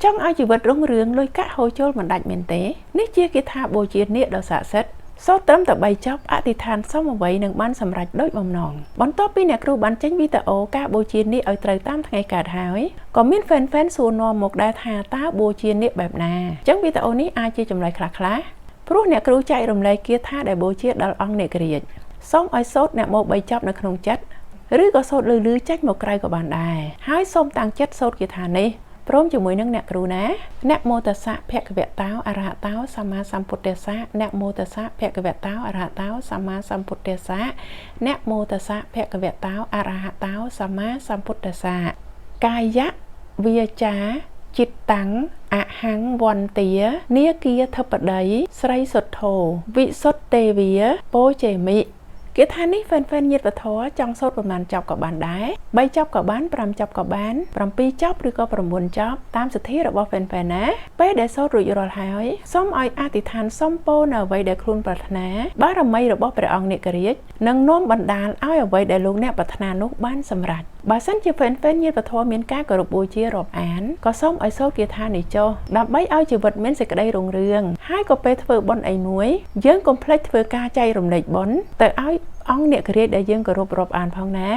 ចង់ឲ្យជីវិតរុងរឿងលុយកាក់ហូរចូលមិនដាច់មែនទេនេះជាគាថាបូជានាគដ៏ស័ក្តិសិទ្ធិសូត្រត្រឹមតែ3ចប់អធិដ្ឋានសុំអ្វីនឹងបានសម្រេចដូចបំណងបន្ទាប់ពីអ្នកគ្រូបានចេញវីដេអូការបូជានាគឲ្យត្រូវតាមថ្ងៃកើតហើយក៏មាន fan សួរនាំមកដែរថាតើបូជានាគបែបណាអញ្ចឹងវីដេអូនេះអាចជាចម្លើយខ្លះៗព្រោះអ្នកគ្រូចែករំលែកគាថាដែលបូជាដល់អង្គនាគរាជសូមឲ្យសូត្រអ្នកមក3ចប់នៅក្នុងចិត្តឬក៏សូត្រលឺចេញមកក្រៅក៏បានដែរហើយសូមតាំងចិត្តសូត្រគាថានេះព្រមជាមួយនឹងអ្នកគ្រូណាអ្នកមោតសៈភគវតោអរហតោសម្មាសម្ពុទ្ធស្សៈអ្នកមោតសៈភគវតោអរហតោសម្មាសម្ពុទ្ធស្សៈអ្នកមោតសៈភគវតោអរហតោសម្មាសម្ពុទ្ធស្សៈកាយៈវាចាចិត្តតាំងអហង្វន្តានាគាធិបតីស្រីសុទ្ធោវិសុទ្ធទេវាពោជេមិគាថានេះ fan ញាតិវធរចង់សូត្រប្រមាណចប់ក៏បានដែរ3ចប់ក៏បាន5ចប់ក៏បាន7ចប់ឬក៏9ចប់តាមសទ្ធារបស់ fan ណាពេលដែលសូត្ររួចរាល់ហើយសូមឲ្យអធិដ្ឋានសុំពរនៅអ្វីដែលខ្លួនប្រាថ្នាបារមីរបស់ព្រះអង្គនាគរាជនឹងនាំបណ្ដាលឲ្យអ្វីដែលលោកអ្នកប្រាថ្នានោះបានសម្រេចបើសិនជា fan ញាតិវធរមានការគោរពបូជារាប់អានក៏សូមឲ្យសូត្រគាថានេះចុះដើម្បីឲ្យជីវិតមានសេចក្តីរុងរឿងហើយក៏ពេលធ្វើបុណ្យអីមួយយើងកុំភ្លេចធ្វើការចែករំលែកបុណ្យទៅឲ្យអង្គនាគរាជដែលយើងគោរពរាប់អានផងណា